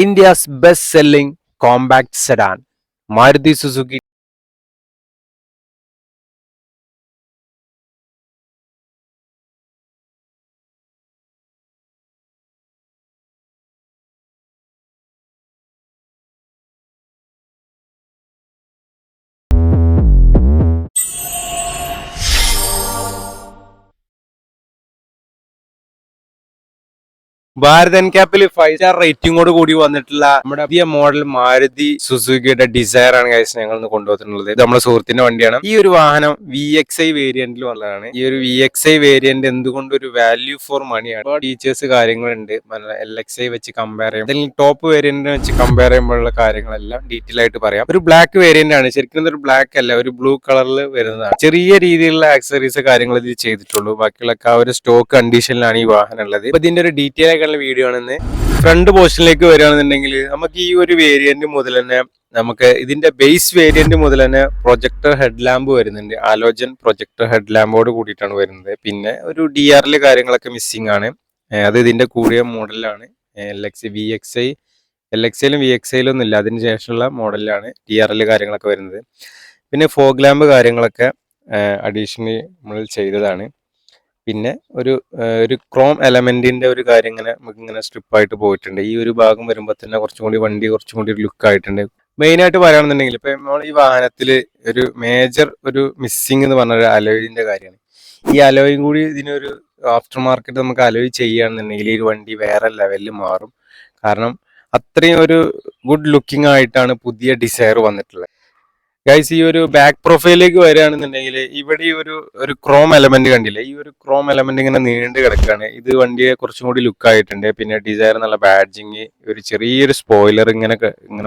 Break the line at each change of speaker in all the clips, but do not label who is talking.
India's best-selling compact sedan, Maruti Suzuki. Bharat എൻക്യാപ്പിൽ 5 star റേറ്റിംഗോട് കൂടി വന്നിട്ടുള്ള നമ്മുടെ പുതിയ മോഡൽ മാരുതി സുസുക്കിയുടെ ഡിസയർ ആണ് ഗൈസ് ഞങ്ങൾ ഇന്ന് കൊണ്ടുവന്നിട്ടുള്ളത്. ഇത് നമ്മുടെ സുഹൃത്തിന്റെ വണ്ടിയാണ്. ഈ ഒരു വാഹനം VXi വേരിയന്റിൽ വന്നതാണ്. ഈ ഒരു VXi വേരിയന്റ് എന്തുകൊണ്ട് ഒരു വാല്യൂ ഫോർ മണിയാണ്. ഒരുപാട് ഫീച്ചേഴ്സ് കാര്യങ്ങളുണ്ട്. LXi വെച്ച് കമ്പയർ ചെയ്യുമ്പോൾ അല്ലെങ്കിൽ ടോപ്പ് വേരിയന്റിനെ വെച്ച് കമ്പയർ ചെയ്യുമ്പോഴുള്ള കാര്യങ്ങളെല്ലാം ഡീറ്റെയിൽ ആയിട്ട് പറയാം. ഒരു ബ്ലാക്ക് വേരിയന്റ് ആണ്. ശരിക്കും ഒരു ബ്ലാക്ക് അല്ല, ഒരു ബ്ലൂ കളറിൽ വരുന്നതാണ്. ചെറിയ രീതിയിലുള്ള ആക്സസറീസ് കാര്യങ്ങൾ ഇതിൽ ചെയ്തിട്ടുള്ളൂ. ബാക്കിയുള്ള ആ ഒരു സ്റ്റോക്ക് കണ്ടീഷനിലാണ് ഈ വാഹനം ഉള്ളത്. ഇതിന്റെ ഒരു ഡീറ്റെയിൽ വീഡിയോ ആണെന്ന്. ഫ്രണ്ട് പോർഷനിലേക്ക് വരികയാണെന്നുണ്ടെങ്കിൽ നമുക്ക് ഈ ഒരു വേരിയന്റ് മുതൽ തന്നെ നമുക്ക് ഇതിന്റെ ബേസ് വേരിയന്റ് മുതൽ തന്നെ പ്രൊജക്ടർ ഹെഡ് ലാമ്പ് വരുന്നുണ്ട്. ആലോജൻ പ്രൊജക്ടർ ഹെഡ് ലാമ്പോട് കൂടിയിട്ടാണ് വരുന്നത്. പിന്നെ ഒരു DRL കാര്യങ്ങളൊക്കെ മിസ്സിംഗ് ആണ്. അത് ഇതിന്റെ കൂടിയ മോഡലാണ്. LXiലും VXiലും ഒന്നും ഇല്ല, അതിന് ശേഷമുള്ള മോഡലിലാണ് DRL കാര്യങ്ങളൊക്കെ വരുന്നത്. പിന്നെ ഫോഗ് ലാമ്പ് കാര്യങ്ങളൊക്കെ അഡീഷണലി നമ്മൾ ചെയ്തതാണ്. പിന്നെ ഒരു ക്രോം എലമെന്റിന്റെ ഒരു കാര്യം ഇങ്ങനെ സ്ട്രിപ്പായിട്ട് പോയിട്ടുണ്ട്. ഈ ഒരു ഭാഗം വരുമ്പോൾ തന്നെ വണ്ടി കുറച്ചും കൂടി ഒരു ലുക്ക് ആയിട്ടുണ്ട്. മെയിൻ ആയിട്ട് പറയുകയാണെന്നുണ്ടെങ്കിൽ ഇപ്പൊ നമ്മൾ ഈ വാഹനത്തിൽ ഒരു മേജർ ഒരു മിസ്സിംഗ് എന്ന് പറഞ്ഞ ഒരു അലോയിന്റെ കാര്യമാണ്. ഈ അലോയും കൂടി ഇതിനൊരു ആഫ്റ്റർ മാർക്കറ്റ് നമുക്ക് അലോയ് ചെയ്യുകയാണെന്നുണ്ടെങ്കിൽ ഈ വണ്ടി വേറെ ലെവലിൽ മാറും. കാരണം അത്രയും ഒരു ഗുഡ് ലുക്കിംഗ് ആയിട്ടാണ് പുതിയ ഡിസയർ വന്നിട്ടുള്ളത്. ഗൈസ്, ഈ ഒരു ബാക്ക് പ്രൊഫൈലിലേക്ക് വരികയാണെന്നുണ്ടെങ്കിൽ ഇവിടെ ഒരു ക്രോം എലമെന്റ് കണ്ടില്ലേ? ഈ ഒരു ക്രോം എലമെന്റ് ഇങ്ങനെ നീണ്ടു കിടക്കുകയാണ്. ഇത് വണ്ടിയെ കുറച്ചും കൂടി ലുക്ക് ആയിട്ടുണ്ട്. പിന്നെ ഡിസൈർ നല്ല ബാഡ്ജിങ്, ഒരു ചെറിയൊരു സ്പോയിലർ ഇങ്ങനെ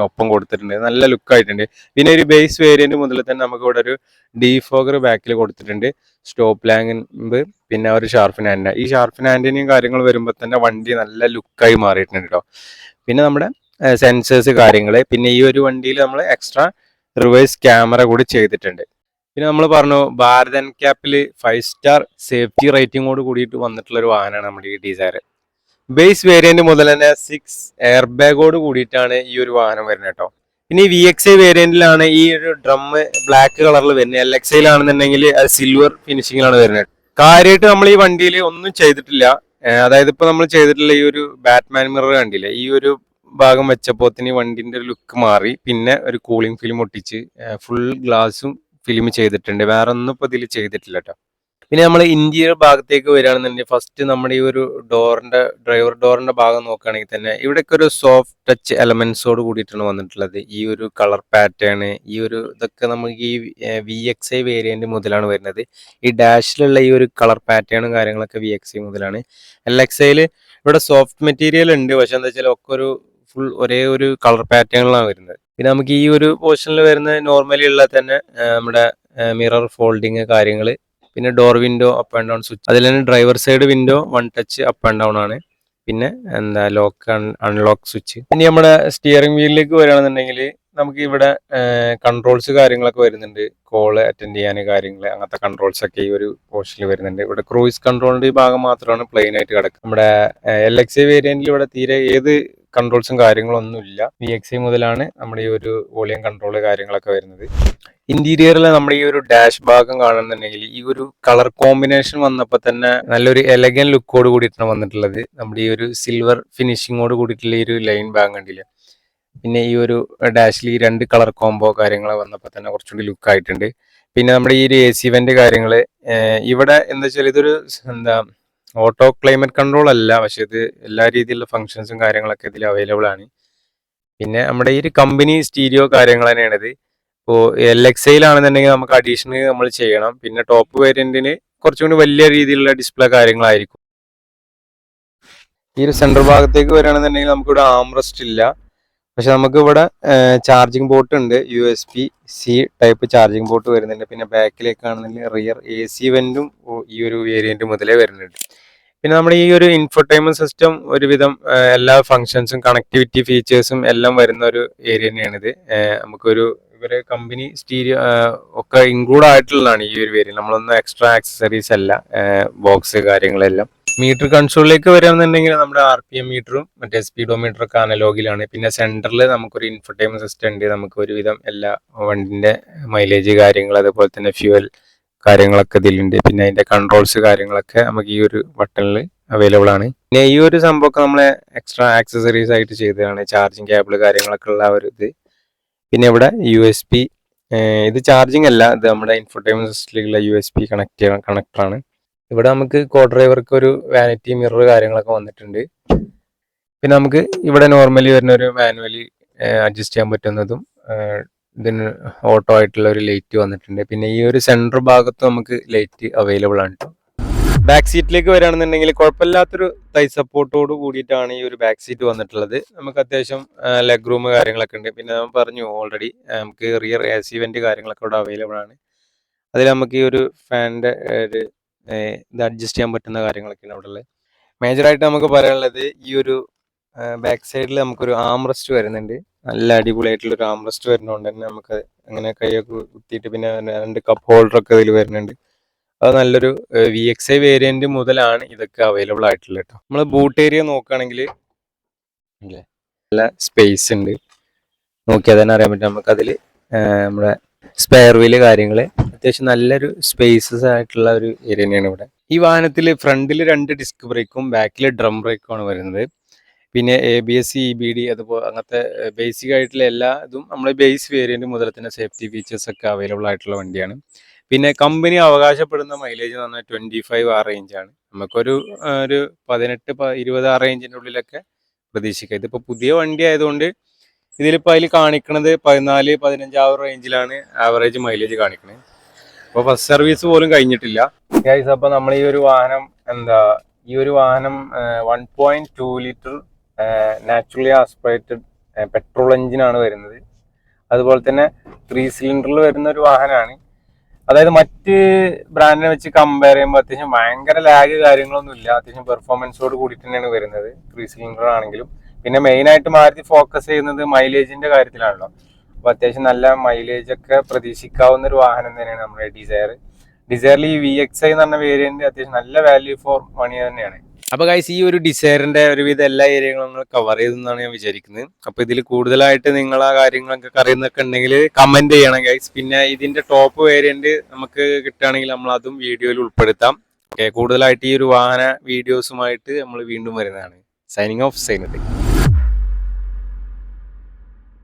ഒപ്പം കൊടുത്തിട്ടുണ്ട്. നല്ല ലുക്ക് ആയിട്ടുണ്ട്. പിന്നെ ഒരു ബേസ് വേരിയന്റ് മുതൽ തന്നെ നമുക്ക് ഇവിടെ ഒരു ഡീഫോഗർ ബാക്കിൽ കൊടുത്തിട്ടുണ്ട്. സ്റ്റോപ്പ് ലാമ്പ്, പിന്നെ ഒരു ഷാർഫിൻ ആൻറ്റ. ഈ ഷാർഫിൻ ആന്റിനെയും കാര്യങ്ങൾ വരുമ്പോൾ തന്നെ വണ്ടി നല്ല ലുക്കായി മാറിയിട്ടുണ്ട് കേട്ടോ. പിന്നെ നമ്മുടെ സെൻസേഴ്സ് കാര്യങ്ങൾ, പിന്നെ ഈ ഒരു വണ്ടിയിൽ നമ്മൾ എക്സ്ട്രാ റിവേഴ്സ് ക്യാമറ കൂടി ചെയ്തിട്ടുണ്ട്. പിന്നെ നമ്മൾ പറഞ്ഞു ഭാരത് എൻക്യാപ്പിൽ 5 സ്റ്റാർ സേഫ്റ്റി റേറ്റിംഗോട് കൂടിയിട്ട് വന്നിട്ടുള്ള ഒരു വാഹനമാണ് നമ്മുടെ ഈ ഡിസയർ. ബേസ് വേരിയന്റ് മുതൽ തന്നെ 6 എയർ ബാഗോട് കൂടിയിട്ടാണ് ഈ ഒരു വാഹനം വരുന്നത് കേട്ടോ. പിന്നെ ഈ VXi വേരിയന്റിലാണ് ഈ ഒരു ഡ്രം ബ്ലാക്ക് കളറിൽ വരുന്നത്. LXiയിലാണെന്നുണ്ടെങ്കിൽ സിൽവർ ഫിനിഷിങ്ങിലാണ് വരുന്നത്. കാര്യമായിട്ട് നമ്മൾ ഈ വണ്ടിയിൽ ഒന്നും ചെയ്തിട്ടില്ല. അതായത് ഇപ്പൊ നമ്മൾ ചെയ്തിട്ടുള്ള ഈ ഒരു ബാറ്റ്മാൻ മിറർ കണ്ടില്ലേ? ഈ ഒരു ഭാഗം വെച്ചപ്പോത്തിന് വണ്ടിന്റെ ഒരു ലുക്ക് മാറി. പിന്നെ ഒരു കൂളിംഗ് ഫിലിം ഒട്ടിച്ച് ഫുൾ ഗ്ലാസും ഫിലിം ചെയ്തിട്ടുണ്ട്. വേറെ ഒന്നും ഇപ്പൊ ഇതിൽ ചെയ്തിട്ടില്ല കേട്ടോ. പിന്നെ നമ്മൾ ഇന്റീരിയർ ഭാഗത്തേക്ക് വരികയാണെന്നുണ്ടെങ്കിൽ ഫസ്റ്റ് നമ്മുടെ ഈ ഒരു ഡ്രൈവർ ഡോറിന്റെ ഭാഗം നോക്കുകയാണെങ്കിൽ തന്നെ ഇവിടെയൊക്കെ ഒരു സോഫ്റ്റ് ടച്ച് എലമെന്റ്സോട് കൂടിയിട്ടാണ് വന്നിട്ടുള്ളത്. ഈ ഒരു കളർ പാറ്റേൺ, ഇതൊക്കെ നമുക്ക് ഈ VXi വേരിയന്റ് മുതലാണ് വരുന്നത്. ഈ ഡാഷിലുള്ള ഈ ഒരു കളർ പാറ്റേണും കാര്യങ്ങളൊക്കെ VXi മുതലാണ്. LXiയിൽ ഇവിടെ സോഫ്റ്റ് മെറ്റീരിയൽ ഉണ്ട്, പക്ഷെ എന്താ വെച്ചാൽ ഒക്കെ ഒരു ഫുൾ ഒരേ ഒരു കളർ പാറ്റേണിലാണ് വരുന്നത്. പിന്നെ നമുക്ക് ഈ ഒരു പോർഷനിൽ വരുന്ന നോർമലി ഉള്ള തന്നെ നമ്മുടെ മിറർ ഫോൾഡിങ് കാര്യങ്ങൾ, പിന്നെ door window up and down switch, അതിൽ തന്നെ driver side window 1 touch up and down ആണ്. പിന്നെ ലോക്ക് അൺലോക്ക് സ്വിച്ച്. ഇനി നമ്മുടെ സ്റ്റിയറിംഗ് വീലിലേക്ക് വരികയാണെന്നുണ്ടെങ്കിൽ നമുക്ക് ഇവിടെ കൺട്രോൾസ് കാര്യങ്ങളൊക്കെ വരുന്നുണ്ട്. കോള് അറ്റൻഡ് ചെയ്യാൻ കാര്യങ്ങൾ, അങ്ങനത്തെ കൺട്രോൾസ് ഒക്കെ ഈ ഒരു പോർഷനിൽ വരുന്നുണ്ട്. ഇവിടെ ക്രൂയിസ് കൺട്രോളിന്റെ ഈ ഭാഗം മാത്രമാണ് പ്ലെയിൻ ആയിട്ട് കിടക്കുന്നത്. നമ്മുടെ LXi വേരിയന്റിൽ ഇവിടെ തീരെ ഏത് കൺട്രോൾസും കാര്യങ്ങളൊന്നും ഇല്ല. VXi മുതലാണ് നമ്മുടെ ഈ ഒരു വോളിയം കൺട്രോൾ കാര്യങ്ങളൊക്കെ വരുന്നത്. ഇന്റീരിയറിൽ നമ്മുടെ ഈ ഒരു ഡാഷ് ഭാഗം കാണുന്നുണ്ടെങ്കിൽ ഈ ഒരു കളർ കോമ്പിനേഷൻ വന്നപ്പോൾ തന്നെ നല്ലൊരു എലഗൻ ലുക്കോട് കൂടിയിട്ടാണ് വന്നിട്ടുള്ളത്. നമ്മുടെ ഈ ഒരു സിൽവർ ഫിനിഷിങ്ങോട് കൂടിയിട്ടുള്ള ഈ ഒരു ലൈൻ ഭാഗം കണ്ടില്ല? പിന്നെ ഈ ഒരു ഡാഷിൽ ഈ 2 കളർ കോംബോ കാര്യങ്ങൾ വന്നപ്പോൾ തന്നെ കുറച്ചുകൂടി ലുക്ക് ആയിട്ടുണ്ട്. പിന്നെ നമ്മുടെ ഈ ഒരു AC വെന്റ് കാര്യങ്ങൾ, ഇവിടെ എന്താ വെച്ചാൽ ഇതൊരു ഓട്ടോ ക്ലൈമറ്റ് കൺട്രോൾ അല്ല, പക്ഷെ ഇത് എല്ലാ രീതിയിലുള്ള ഫങ്ഷൻസും കാര്യങ്ങളൊക്കെ ഇതിൽ അവൈലബിൾ ആണ്. പിന്നെ നമ്മുടെ ഈ ഒരു കമ്പനി സ്റ്റീരിയോ കാര്യങ്ങൾ തന്നെയാണിത്. ഇപ്പോൾ LXiയിലാണെന്നുണ്ടെങ്കിൽ നമുക്ക് അഡീഷണൽ നമ്മൾ ചെയ്യണം. പിന്നെ ടോപ്പ് വേരിയന്റിന് കുറച്ചും കൂടി വലിയ രീതിയിലുള്ള ഡിസ്പ്ലേ കാര്യങ്ങളായിരിക്കും. ഈ ഒരു സെൻട്രൽ ഭാഗത്തേക്ക് വരികയാണെന്നുണ്ടെങ്കിൽ നമുക്കിവിടെ ആംറസ്റ്റ് ഇല്ല, പക്ഷെ നമുക്ക് ഇവിടെ ചാർജിങ് പോർട്ട് ഉണ്ട്. USB-C ടൈപ്പ് ചാർജിങ് പോർട്ട് വരുന്നുണ്ട്. പിന്നെ ബാക്കിലേക്കാണെന്നുണ്ടെങ്കിൽ റിയർ AC വെന്റും ഈ ഒരു വേരിയന്റ് മുതലേ വരുന്നുണ്ട്. പിന്നെ നമ്മുടെ ഈ ഒരു ഇൻഫോർടൈൻമെന്റ് സിസ്റ്റം ഒരുവിധം എല്ലാ ഫങ്ഷൻസും കണക്ടിവിറ്റി ഫീച്ചേഴ്സും എല്ലാം വരുന്ന ഒരു ഏരിയ തന്നെയാണിത്. നമുക്കൊരു ഇവരെ കമ്പനി സ്റ്റീരിയോ ഒക്കെ ഇൻക്ലൂഡ് ആയിട്ടുള്ളതാണ് ഈ ഒരു വേരിയന്റ്. നമ്മളൊന്നും എക്സ്ട്രാ ആക്സസറീസ് അല്ല, ബോക്സ് കാര്യങ്ങളെല്ലാം. മീറ്റർ കൺസോളിലേക്ക് വരികയാണെന്നുണ്ടെങ്കിൽ നമ്മുടെ RPM മീറ്ററും മറ്റേ സ്പീഡോമീറ്ററും ഒക്കെ അനലോഗിലാണ്. പിന്നെ സെൻറ്ററിൽ നമുക്കൊരു ഇൻഫർടൈൻമെന്റ് സിസ്റ്റം ഉണ്ട്. നമുക്ക് ഒരുവിധം എല്ലാ വണ്ടിൻ്റെ മൈലേജ് കാര്യങ്ങൾ അതുപോലെ തന്നെ ഫ്യൂവൽ കാര്യങ്ങളൊക്കെ ഇതിലുണ്ട്. പിന്നെ അതിൻ്റെ കൺട്രോൾസ് കാര്യങ്ങളൊക്കെ നമുക്ക് ഈ ഒരു ബട്ടണിൽ അവൈലബിൾ ആണ്. പിന്നെ ഈ ഒരു സംഭവമൊക്കെ നമ്മളെ എക്സ്ട്രാ ആക്സസറീസ് ആയിട്ട് ചെയ്തതാണ്. ചാർജിങ് കേബിൾ കാര്യങ്ങളൊക്കെ ഉള്ള ഒരു ഇത്. പിന്നെ ഇവിടെ USB, ഇത് ചാർജിങ് അല്ല, ഇത് നമ്മുടെ ഇൻഫർടൈൻമെന്റ് സിസ്റ്റത്തിലുള്ള USB കണക്ടറാണ്. ഇവിടെ നമുക്ക് കോ ഡ്രൈവർക്ക് ഒരു വാനിറ്റി മിറർ കാര്യങ്ങളൊക്കെ വന്നിട്ടുണ്ട്. പിന്നെ നമുക്ക് ഇവിടെ നോർമലി വരുന്ന ഒരു മാനുവലി അഡ്ജസ്റ്റ് ചെയ്യാൻ പറ്റുന്നതും ഇതിന് ഓട്ടോ ആയിട്ടുള്ള ഒരു ലൈറ്റ് വന്നിട്ടുണ്ട്. പിന്നെ ഈ ഒരു സെൻറ്റർ ഭാഗത്ത് നമുക്ക് ലൈറ്റ് അവൈലബിൾ ആണ് കേട്ടോ. ബാക്ക് സീറ്റിലേക്ക് വരികയാണെന്നുണ്ടെങ്കിൽ കുഴപ്പമില്ലാത്തൊരു തൈ സപ്പോർട്ടോട് കൂടിയിട്ടാണ് ഈ ഒരു ബാക്ക് സീറ്റ് വന്നിട്ടുള്ളത്. നമുക്ക് അത്യാവശ്യം ലെഗ് റൂം കാര്യങ്ങളൊക്കെ ഉണ്ട്. പിന്നെ ഞാൻ പറഞ്ഞു ഓൾറെഡി നമുക്ക് റിയർ AC വെന്റ് കാര്യങ്ങളൊക്കെ ഇവിടെ അവൈലബിൾ ആണ്. അതിൽ നമുക്ക് ഈ ഒരു ഫാനിൻ്റെ ഒരു ഇത് അഡ്ജസ്റ്റ് ചെയ്യാൻ പറ്റുന്ന കാര്യങ്ങളൊക്കെയാണ് അവിടെ ഉള്ളത്. മേജറായിട്ട് നമുക്ക് പറയാനുള്ളത് ഈ ഒരു ബാക്ക് സൈഡിൽ നമുക്കൊരു ആംറസ്റ്റ് വരുന്നുണ്ട്. നല്ല അടിപൊളിയായിട്ടുള്ളൊരു ആംറസ്റ്റ് വരുന്നതുകൊണ്ട് തന്നെ നമുക്ക് അങ്ങനെ കൈയൊക്കെ കുത്തിയിട്ട് പിന്നെ 2 കപ്പ് ഹോൾഡറൊക്കെ ഇതിൽ വരുന്നുണ്ട്. അത് നല്ലൊരു VXI വേരിയന്റ് മുതലാണ് ഇതൊക്കെ അവൈലബിൾ ആയിട്ടുള്ളത് കേട്ടോ. നമ്മൾ ബൂട്ട് ഏരിയ നോക്കുകയാണെങ്കിൽ നല്ല സ്പേസ് ഉണ്ട്. നോക്കിയാൽ തന്നെ അറിയാൻ പറ്റും നമുക്കതിൽ നമ്മുടെ സ്പെയർ വീല് കാര്യങ്ങൾ അത്യാവശ്യം നല്ലൊരു സ്പേസസ് ആയിട്ടുള്ള ഒരു ഏരിയ തന്നെയാണ് ഇവിടെ. ഈ വാഹനത്തിൽ ഫ്രണ്ടിൽ 2 ഡിസ്ക് ബ്രേക്കും ബാക്കിൽ ഡ്രം ബ്രേക്കുമാണ് വരുന്നത്. പിന്നെ ABS, EBD അതുപോലെ അങ്ങനത്തെ ബേസിക് ആയിട്ടുള്ള എല്ലാ ഇതും നമ്മൾ ബേസ് വേരിയന്റ് മുതൽ തന്നെ സേഫ്റ്റി ഫീച്ചേഴ്സ് ഒക്കെ അവൈലബിൾ ആയിട്ടുള്ള വണ്ടിയാണ്. പിന്നെ കമ്പനി അവകാശപ്പെടുന്ന മൈലേജ് എന്ന് പറഞ്ഞാൽ 25 ആ റേഞ്ചാണ്. നമുക്കൊരു 18-20 ആ റേഞ്ചിൻ്റെ ഉള്ളിലൊക്കെ പ്രതീക്ഷിക്കുക. ഇതിപ്പോൾ പുതിയ വണ്ടി ആയതുകൊണ്ട് ഇതിലിപ്പോൾ അതിൽ കാണിക്കുന്നത് 14-15 ആ റേഞ്ചിലാണ് ആവറേജ് മൈലേജ് കാണിക്കുന്നത്. അപ്പോൾ ഫസ്റ്റ് സർവീസ് പോലും കഴിഞ്ഞിട്ടില്ല ഗൈസ്. അപ്പോൾ നമ്മൾ ഈ ഒരു വാഹനം 1.2 ലിറ്റർ നാച്ചുറലി ആസ്പിറേറ്റഡ് പെട്രോൾ എഞ്ചിനാണ് വരുന്നത്. അതുപോലെ തന്നെ 3 സിലിണ്ടറിൽ വരുന്ന ഒരു വാഹനമാണ്. അതായത് മറ്റ് ബ്രാൻഡിനെ വെച്ച് കമ്പയർ ചെയ്യുമ്പോൾ അത്യാവശ്യം ഭയങ്കര ലാഗ് കാര്യങ്ങളൊന്നും ഇല്ല. അത്യാവശ്യം പെർഫോമൻസോട് കൂടിയിട്ട് തന്നെയാണ് വരുന്നത് 3 സിലിണ്ടർ ആണെങ്കിലും. പിന്നെ മെയിനായിട്ട് മാരുതി ഫോക്കസ് ചെയ്യുന്നത് മൈലേജിന്റെ കാര്യത്തിലാണല്ലോ. അപ്പോൾ അത്യാവശ്യം നല്ല മൈലേജ് ഒക്കെ പ്രതീക്ഷിക്കാവുന്ന ഒരു വാഹനം തന്നെയാണ് നമ്മുടെ ഡിസയറിൽ ഈ VXI എന്ന് പറഞ്ഞ വേരിയന്റ് അത്യാവശ്യം നല്ല വാല്യൂ ഫോർ മണി തന്നെയാണ്. അപ്പോൾ ഗൈസ് ഈ ഒരു ഡിസയറിന്റെ ഒരുവിധം എല്ലാ ഏരിയകളും നമ്മൾ കവർ ചെയ്തെന്നാണ് ഞാൻ വിചാരിക്കുന്നത്. അപ്പോൾ ഇതിൽ കൂടുതലായിട്ട് നിങ്ങൾ ആ കാര്യങ്ങളൊക്കെ അറിയുന്നൊക്കെ ഉണ്ടെങ്കിൽ കമന്റ് ചെയ്യണം ഗൈസ്. പിന്നെ ഇതിന്റെ ടോപ്പ് വേരിയന്റ് നമുക്ക് കിട്ടുകയാണെങ്കിൽ നമ്മൾ അതും വീഡിയോയിൽ ഉൾപ്പെടുത്താം. ഓക്കെ, കൂടുതലായിട്ട് ഈ ഒരു വാഹന വീഡിയോസുമായിട്ട് നമ്മൾ വീണ്ടും വരുന്നതാണ്. Signing off.